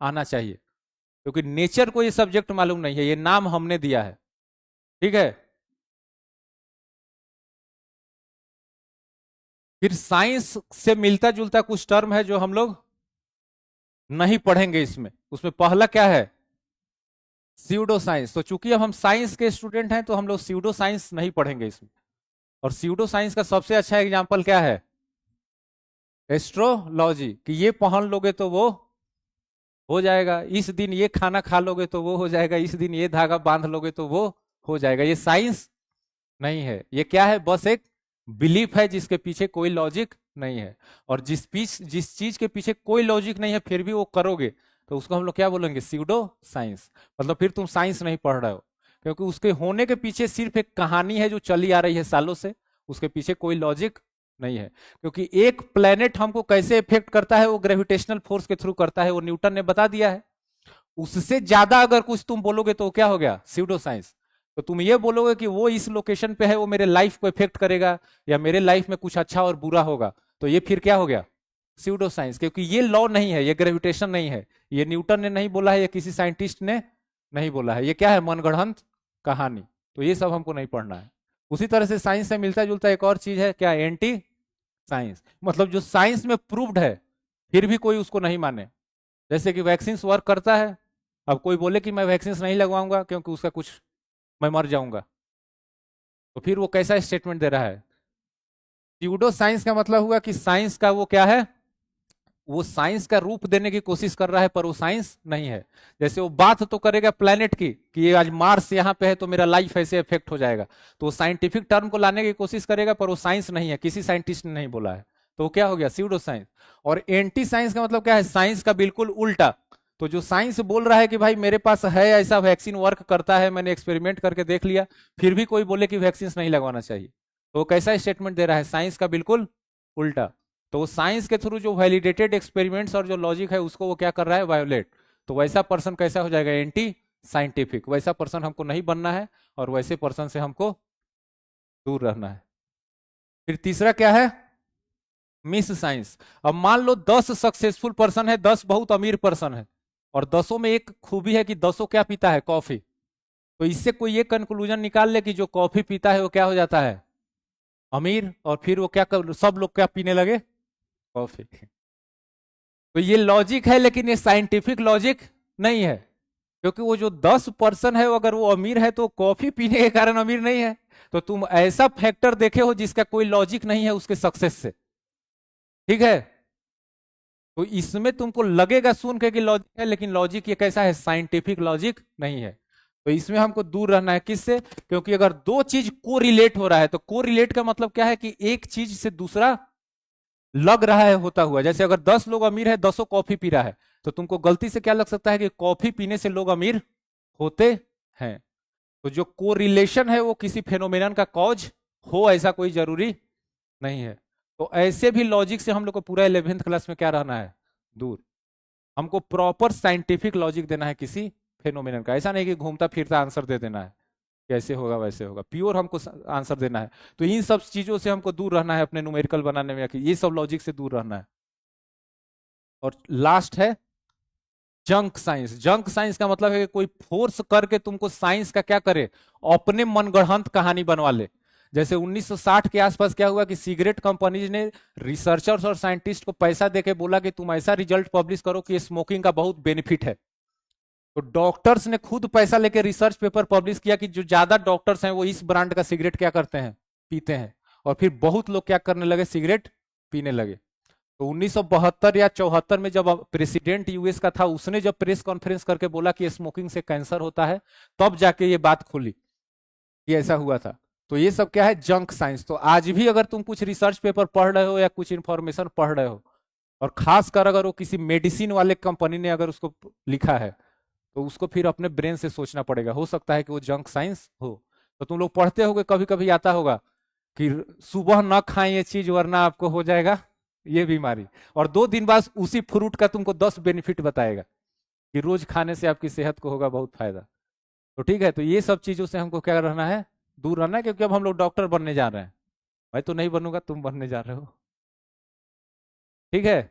आना चाहिए, क्योंकि नेचर को ये सब्जेक्ट मालूम नहीं है, ये नाम हमने दिया है। ठीक है। फिर साइंस से मिलता जुलता कुछ टर्म है जो हम लोग नहीं पढ़ेंगे इसमें। उसमें पहला क्या है? Pseudo science. तो चूंकि अब हम साइंस के स्टूडेंट हैं तो हम लोग स्यूडो साइंस नहीं पढ़ेंगे इसमें। और स्यूडो साइंस का सबसे अच्छा एग्जांपल क्या है? एस्ट्रोलॉजी, कि ये पहन लोगे तो वो हो जाएगा, इस दिन ये खाना खा लोगे तो वो हो जाएगा, इस दिन ये धागा बांध लोगे तो वो हो जाएगा। ये साइंस नहीं है, ये क्या है? बस एक बिलीफ है जिसके पीछे कोई लॉजिक नहीं है। और जिस चीज के पीछे कोई लॉजिक नहीं है फिर भी वो करोगे तो उसको हम लोग क्या बोलेंगे? Pseudo science. मतलब फिर तुम साइंस नहीं पढ़ रहे हो, क्योंकि उसके होने के पीछे सिर्फ एक कहानी है जो चली आ रही है सालों से, उसके पीछे कोई लॉजिक नहीं है। क्योंकि एक प्लेनेट हमको कैसे इफेक्ट करता है, वो ग्रेविटेशनल फोर्स के थ्रू करता है, वो न्यूटन ने बता दिया है। उससे ज्यादा अगर कुछ तुम बोलोगे तो क्या हो गया? Pseudo science. तो तुम ये बोलोगे कि वो इस लोकेशन पे है, वो मेरे लाइफ को इफेक्ट करेगा या मेरे लाइफ में कुछ अच्छा और बुरा होगा, तो ये फिर क्या हो गया? Pseudo science. क्योंकि ये लॉ नहीं है, ये ग्रेविटेशन नहीं है, ये न्यूटन ने नहीं बोला है, ये किसी साइंटिस्ट ने नहीं बोला है, ये क्या है? मनगढ़ंत कहानी। तो ये सब हमको नहीं पढ़ना है। उसी तरह से साइंस से मिलता जुलता एक और चीज है, क्या? Anti science. मतलब जो साइंस में प्रूव्ड है फिर भी कोई उसको नहीं माने। जैसे कि वैक्सीन वर्क करता है, अब कोई बोले कि मैं वैक्सीन नहीं लगवाऊंगा क्योंकि उसका कुछ, मैं मर जाऊंगा, तो फिर वो कैसा स्टेटमेंट दे रहा है? स्यूडो साइंस का मतलब हुआ कि साइंस का वो क्या है? वो साइंस का रूप देने की कोशिश कर रहा है पर वो साइंस नहीं है। जैसे वो बात तो करेगा प्लेनेट की कि ये आज मार्स यहाँ पे है तो मेरा लाइफ ऐसे इफेक्ट हो जाएगा, तो वो साइंटिफिक टर्म को लाने की कोशिश करेगा पर वो साइंस नहीं है, किसी साइंटिस्ट ने नहीं बोला है, तो वो क्या हो गया? Pseudo science. और एंटी साइंस का मतलब क्या है? साइंस का बिल्कुल उल्टा। तो जो साइंस बोल रहा है कि भाई मेरे पास है ऐसा वैक्सीन वर्क करता है, मैंने एक्सपेरिमेंट करके देख लिया, फिर भी कोई बोले कि वैक्सीन नहीं लगवाना चाहिए, तो वो कैसा स्टेटमेंट दे रहा है? साइंस का बिल्कुल उल्टा। तो वो साइंस के थ्रू जो वैलिडेटेड एक्सपेरिमेंट्स और जो लॉजिक है उसको वो क्या कर रहा है? वायोलेट। तो वैसा पर्सन कैसा हो जाएगा? Anti scientific. वैसा पर्सन हमको नहीं बनना है और वैसे पर्सन से हमको दूर रहना है। फिर तीसरा क्या है? Miss science. अब मान लो 10 सक्सेसफुल पर्सन है, 10 बहुत अमीर पर्सन है, और 10 में एक खूबी है कि 10 क्या पीता है? कॉफी। तो इससे कोई ये कंक्लूजन निकाल ले कि जो कॉफी पीता है वो क्या हो जाता है? अमीर। और फिर वो क्या कर, सब लोग क्या पीने लगे? कॉफी। तो ये लॉजिक है लेकिन ये साइंटिफिक लॉजिक नहीं है, क्योंकि वो जो 10 पर्सन है अगर वो अमीर है तो कॉफी पीने के कारण अमीर नहीं है। तो तुम ऐसा फैक्टर देखे हो जिसका कोई लॉजिक नहीं है उसके सक्सेस से। ठीक है। तो इसमें तुमको लगेगा सुन के कि लॉजिक है, लेकिन लॉजिक ये कैसा है? साइंटिफिक लॉजिक नहीं है। तो इसमें हमको दूर रहना है। किससे? क्योंकि अगर दो चीज को रिलेट हो रहा है, तो को रिलेट का मतलब क्या है? कि एक चीज से दूसरा लग रहा है होता हुआ। जैसे अगर 10 लोग अमीर है, 10 कॉफी पी रहा है, तो तुमको गलती से क्या लग सकता है? कि कॉफी पीने से लोग अमीर होते हैं। तो जो कोरिलेशन है वो किसी फेनोमेनन का कॉज हो ऐसा कोई जरूरी नहीं है। तो ऐसे भी लॉजिक से हम लोग को पूरा 11th क्लास में क्या रहना है? दूर। हमको प्रॉपर साइंटिफिक लॉजिक देना है किसी फेनोमेनन का। ऐसा नहीं कि घूमता फिरता आंसर दे देना है, कैसे होगा वैसे होगा, प्योर हमको आंसर देना है। तो इन सब चीजों से हमको दूर रहना है अपने न्यूमेरिकल बनाने में, ये सब लॉजिक से दूर रहना है। और लास्ट है जंक साइंस। जंक साइंस का मतलब है कि कोई फोर्स करके तुमको साइंस का क्या करे? अपने मनगढ़ंत कहानी बनवा ले। जैसे 1960 के आसपास क्या हुआ कि सिगरेट कंपनीज ने रिसर्चर्स और साइंटिस्ट को पैसा देके बोला कि तुम ऐसा रिजल्ट पब्लिश करो कि स्मोकिंग का बहुत बेनिफिट है। तो डॉक्टर्स ने खुद पैसा लेके रिसर्च पेपर पब्लिश किया कि जो ज्यादा डॉक्टर्स हैं वो इस ब्रांड का सिगरेट क्या करते हैं? पीते हैं। और फिर बहुत लोग क्या करने लगे? सिगरेट पीने लगे। तो 1972 या 74 में जब प्रेसिडेंट यूएस का था, उसने जब प्रेस कॉन्फ्रेंस करके बोला कि स्मोकिंग से कैंसर होता है, तब जाके ये बात खुली कि ऐसा हुआ था। तो ये सब क्या है? Junk science. तो आज भी अगर तुम कुछ रिसर्च पेपर पढ़ रहे हो या कुछ इंफॉर्मेशन पढ़ रहे हो, और खासकर अगर वो किसी मेडिसिन वाले कंपनी ने अगर उसको लिखा है, तो उसको फिर अपने ब्रेन से सोचना पड़ेगा, हो सकता है कि वो जंक साइंस हो। तो तुम लोग पढ़ते होगे, कभी कभी आता होगा कि सुबह न खाएं ये चीज वरना आपको हो जाएगा ये बीमारी, और 2 दिन बाद उसी फ्रूट का तुमको 10 बेनिफिट बताएगा कि रोज खाने से आपकी सेहत को होगा बहुत फायदा। तो ठीक है, तो ये सब चीजों से हमको क्या रहना है? दूर रहना है, क्योंकि अब हम लोग डॉक्टर बनने जा रहे हैं। मैं तो नहीं बनूंगा, तुम बनने जा रहे हो। ठीक है।